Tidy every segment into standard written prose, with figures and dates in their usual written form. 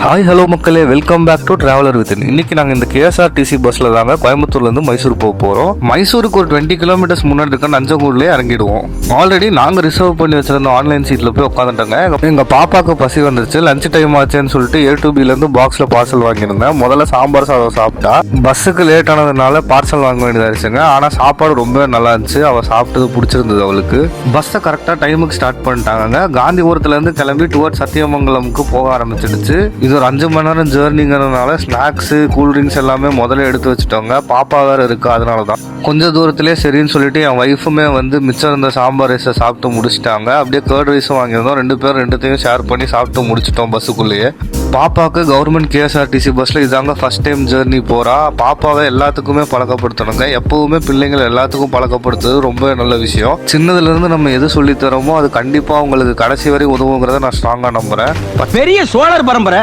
Hi hello மக்களே, welcome back to traveller with. இன்னைக்கு நாங்கள் இந்த கேஎஸ்ஆர்டிசி பஸ்ல தாங்க கோயம்புத்தூர்லேருந்து மைசூர் போக போகிறோம். மைசூருக்கு ஒரு 20 கிலோமீட்டர்ஸ் முன்னாடி இருக்க நஞ்சங்கூர்லேயே இறங்கிடுவோம். ஆல்ரெடி நாங்கள் ரிசர்வ் பண்ணி வச்சிருந்த ஆன்லைன் சீட்டில் போய் உட்காந்துட்டோங்க. எங்கள் பாப்பாவுக்கு பசி வந்துருச்சு, லஞ்ச் டைம் ஆச்சுன்னு சொல்லிட்டு A2Bலேருந்து பாக்ஸில் பார்சல் வாங்கியிருந்தேன். முதல்ல சாம்பார் சாதம் சாப்பிட்டா, பஸ்ஸுக்கு லேட் ஆனதுனால பார்சல் வாங்க வேண்டியதாக இருந்துச்சுங்க. ஆனால் சாப்பாடு ரொம்ப நல்லா இருந்துச்சு, அவள் சாப்பிட்டது பிடிச்சிருந்தது அவளுக்கு. பஸ்ஸை கரெக்டாக டைமுக்கு ஸ்டார்ட் பண்ணிட்டாங்க. காந்திபுரத்துலேருந்து கிளம்பி டுவர்ட்ஸ் சத்தியமங்கலமுக்கு போக ஆரம்பிச்சிடுச்சு. இது ஒரு 5 மணி நேரம் ஜேர்னிங்கிறதுனால ஸ்நாக்ஸு கூல்ட்ரிங்க்ஸ் எல்லாமே முதல்ல எடுத்து வச்சுட்டோங்க. பாப்பா வேறு இருக்குது, அதனால தான் கொஞ்சம் தூரத்துலேயே சரின்னு சொல்லிட்டு என் ஒய்ஃபுமே வந்து மிச்சம் இருந்த சாம்பார் ரைஸை சாப்பிட்டு முடிச்சிட்டாங்க. அப்படியே கர்ட் ரைஸும் வாங்கியிருந்தோம். 2 பேரும் 2த்தையும் ஷேர் பண்ணி சாப்பிட்டு முடிச்சிட்டோம் பஸ்ஸுக்குள்ளேயே. பாப்பாவுக்கு கவர்மெண்ட் கேஎஸ்ஆர்டிசி பஸ்ஸில் இதாங்க ஃபஸ்ட் டைம் ஜேர்னி போகிறா. பாப்பாவை எல்லாத்துக்குமே பழக்கப்படுத்தணுங்க. எப்போவுமே பிள்ளைங்களை எல்லாத்துக்கும் பழக்கப்படுத்துறது ரொம்ப நல்ல விஷயம். சின்னதுலேருந்து நம்ம எது சொல்லித்தரோமோ அது கண்டிப்பாக உங்களுக்கு கடைசி வரை உதவுங்கிறத நான் ஸ்ட்ராங்காக நம்புகிறேன். பெரிய சோழர் பரம்பரை.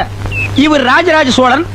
இவர் ராஜராஜ சோழன்,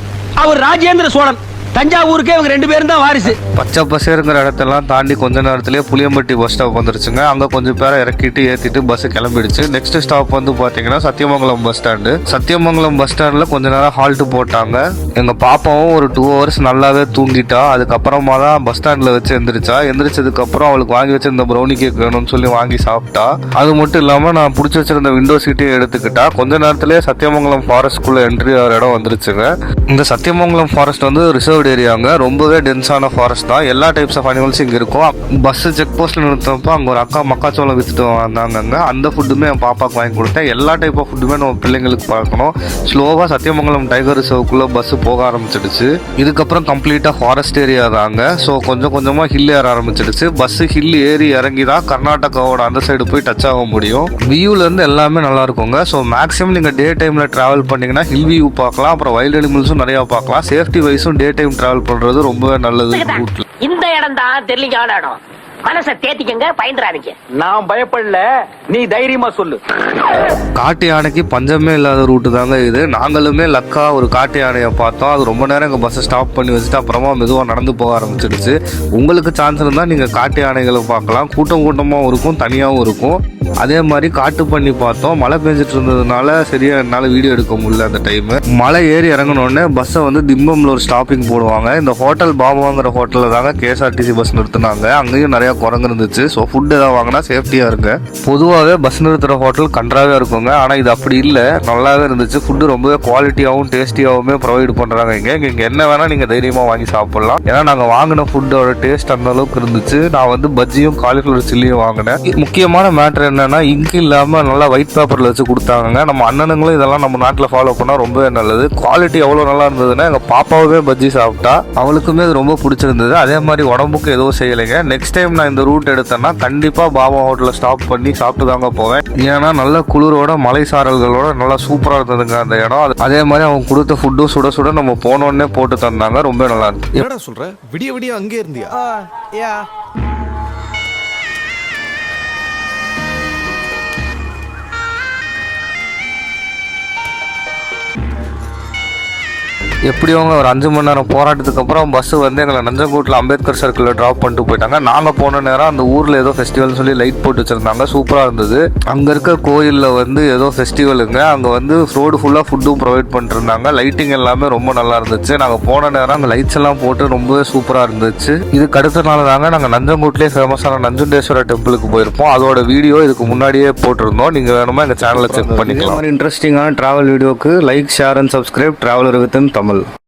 அவர் ராஜேந்திர சோழன். தஞ்சாவூருக்கே இவங்க 2 பேரும் தான் வாரிசு. பச்சை பசேருங்கிற இடத்தெல்லாம் தாண்டி கொஞ்ச நேரத்திலேயே புளியம்பட்டி பஸ் ஸ்டாப் வந்துருச்சுங்க. அங்கே கொஞ்சம் பேரை இறக்கிட்டு ஏற்றிட்டு பஸ் கிளம்பிடுச்சு. நெக்ஸ்ட் ஸ்டாப் வந்து பார்த்தீங்கன்னா Sathyamangalam bus stand. Sathyamangalam bus ஸ்டாண்டில் கொஞ்ச நேரம் ஹால்ட்டு போட்டாங்க. எங்கள் பாப்பாவும் ஒரு 2 ஹவர்ஸ் நல்லாவே தூங்கிட்டா. அதுக்கப்புறமா தான் பஸ் ஸ்டாண்டில் வச்சு எந்திரிச்சா. எந்திரிச்சதுக்கப்புறம் அவளுக்கு வாங்கி வச்சிருந்த ப்ரௌனி கேக் வேணும்னு சொல்லி வாங்கி சாப்பிட்டா. அது மட்டும் இல்லாமல் நான் பிடிச்சி வச்சிருந்த விண்டோ சீட்டையும் எடுத்துக்கிட்டா. கொஞ்ச நேரத்திலே சத்தியமங்கலம் ஃபாரஸ்ட்குள்ளே என்ட்ரி ஆகிற இடம் வந்துருச்சுங்க. இந்த சத்தியமங்கலம் ஃபாரஸ்ட் வந்து ரிசர்வ்டு ஏரியாங்க. ரொம்பவே டென்ஸான ஃபாரஸ்ட் தான். எல்லா டைப்ஸ் ஆஃப் அனிமல்ஸ் இங்கே இருக்கும். பஸ் செக் போஸ்ட்ல நிறுத்தப்போ அங்கே ஒரு அக்கா மக்காச்சோளம் வித்துட்டு வந்தாங்க. அந்த ஃபுட்டுமே என் பாப்பாவுக்கு வாங்கி கொடுத்தேன். எல்லா டைப் ஆஃப் ஃபுட்டுமே நம்ம பிள்ளைங்களுக்கு பார்க்கணும். ஸ்லோவாக சத்தியமங்கலம் டைகர் ரிசர்வுக்குள்ளே பஸ் போக ஆரம்பிச்சிடுச்சு. இதுக்கப்புறம் கம்ப்ளீட்டாக ஃபாரஸ்ட் ஏரியா தாங்க. ஸோ கொஞ்சம் கொஞ்சமாக ஹில் ஏற ஆரம்பிச்சிடுச்சு. பஸ் ஹில் ஏறி இறங்கி தான் கர்நாடகாவோட அந்த சைடு போய் டச் ஆக முடியும். வியூலேருந்து எல்லாமே நல்லா இருக்குங்க. ஸோ மேக்ஸிமம் நீங்கள் டே டைமில் ட்ராவல் பண்ணிங்கன்னா ஹில் வியூ பார்க்கலாம். அப்புறம் வைல்ட் அனிமல்ஸும் நிறையா பார்க்கலாம். சேஃப்டி வைஸும் டே டைம் டிராவல் பண்றது ரொம்ப நல்லது. இந்த இடம் தான் தெரியல இடம். மனசை தேத்திக்கங்க, பயந்துறாதீங்க. நான் பயப்படல, நீ தைரியமா சொல்லு. காட்டு யானைக்கு பஞ்சமே இல்லாத ரூட்டு தாங்க இது. நாங்களுமே லக்கா ஒரு காட்டு யானையை பார்த்தோம். அது ரொம்ப நேரம் எங்கள் பஸ்ஸை ஸ்டாப் பண்ணி வச்சுட்டு அப்புறமா மெதுவாக நடந்து போக ஆரம்பிச்சிடுச்சு. உங்களுக்கு சான்ஸ் இருந்தால் நீங்கள் காட்டு யானைகளை பார்க்கலாம். கூட்டம் கூட்டமாகவும் இருக்கும், தனியாகவும் இருக்கும். அதே மாதிரி காட்டு பண்ணி பார்த்தோம். மழை பெஞ்சிட்டு இருந்ததுனால சரியா என்னால் வீடியோ எடுக்க முடியல அந்த டைமு. மழை ஏறி இறங்கினோடனே பஸ்ஸை வந்து திம்பம்ல ஒரு ஸ்டாப்பிங் போடுவாங்க. இந்த ஹோட்டல் பாபாங்கிற ஹோட்டலில் தாங்க கேஎஸ்ஆர்டிசி பஸ் நிறுத்தினாங்க. அங்கேயும் நிறையா குரங்கு இருந்துச்சு. ஸோ ஃபுட் எதாவது வாங்கினா சேஃப்டியாக இருங்க. பொதுவாகவே பஸ் நிறுத்துகிற ஹோட்டல் கன்றாவே இருக்குங்க. ஆனால் இது அப்படி இல்லை, நல்லாவே இருந்துச்சு. ஃபுட்டு ரொம்பவே குவாலிட்டியாகவும் டேஸ்டியாகவுமே ப்ரொவைட் பண்ணுறாங்க. இங்கே என்ன வேணால் நீங்கள் தைரியமாக வாங்கி சாப்பிட்லாம். ஏன்னா நாங்கள் வாங்கின ஃபுட்டோட டேஸ்ட் அந்த அளவுக்கு இருந்துச்சு. நான் வந்து பஜ்ஜியும் காலிஃப்ளவர் சில்லியும் வாங்கினேன். முக்கியமான மேட்ரு என்னன்னா இங்கு இல்லாமல் நல்லா ஒயிட் பேப்பரில் வச்சு கொடுத்தாங்க. நம்ம அண்ணனுங்களும் இதெல்லாம் நம்ம நாட்டில் ஃபாலோ பண்ணால் ரொம்பவே நல்லது. குவாலிட்டி எவ்வளோ நல்லா இருந்ததுன்னா எங்கள் பாப்பாவே பஜ்ஜி சாப்பிட்டா. அவளுக்குமே அது ரொம்ப பிடிச்சிருந்தது. அதே மாதிரி உடம்புக்கு எதுவும் செய்யலைங்க. நெக்ஸ்ட் டைம் நான் இந்த ரூட் எடுத்தேன்னா கண்டிப்பாக பாபா ஹோட்டலில் ஸ்டாப் பண்ணி சாப்பிட்டு தாங்க போவேன். ஏன்னா நல்ல குளிரோட மலை சாரல்களோட நல்லா சூப்பராக இருந்ததுங்க அந்த இடம். அதே மாதிரி அவங்க கொடுத்த ஃபுட்டும் சுட சுட நம்ம போனோடனே போட்டு தந்தாங்க. ரொம்ப நல்லா இருந்துச்சு. என்னடா சொல்ற? விடிய விடிய அங்கே இருந்தியா? எப்படியும் ஒரு 5 மணி நேரம் போராட்டத்துக்கு அப்புறம் பஸ் வந்து எங்களை நஞ்சங்கூட்டில் அம்பேத்கர் சர்க்கிளில் ட்ராப் பண்ணிட்டு போயிட்டாங்க. நாங்கள் போன நேரம் அந்த ஊரில் ஏதோ ஃபெஸ்டிவல்னு சொல்லி லைட் போட்டு வச்சுருந்தாங்க. சூப்பராக இருந்தது. அங்கே இருக்க கோயிலில் வந்து ஏதோ ஃபெஸ்டிவலுங்க. அங்கே வந்து ரோடு ஃபுல்லாக ஃபுட்டும் ப்ரொவைட் பண்ணிருந்தாங்க. லைட்டிங் எல்லாமே ரொம்ப நல்லா இருந்துச்சு. நாங்கள் போன நேரம் அங்கே லைட்ஸ் எல்லாம் போட்டு ரொம்பவே சூப்பராக இருந்துச்சு. இதுக்கு அடுத்த நாள் தாங்க நாங்கள் நஞ்சங்கூட்லேயே ஃபேமஸான நஞ்சுண்டேஸ்வரா டெம்பிளுக்கு போயிருப்போம். அதோட வீடியோ இதுக்கு முன்னாடியே போட்டிருந்தோம். நீங்கள் வேணுமா எங்கள் சேனலை செக் பண்ணிக்கலாம். இன்ட்ரெஸ்டிங்கான ட்ராவல் வீடியோக்கு like, share and subscribe traveller with Tamil.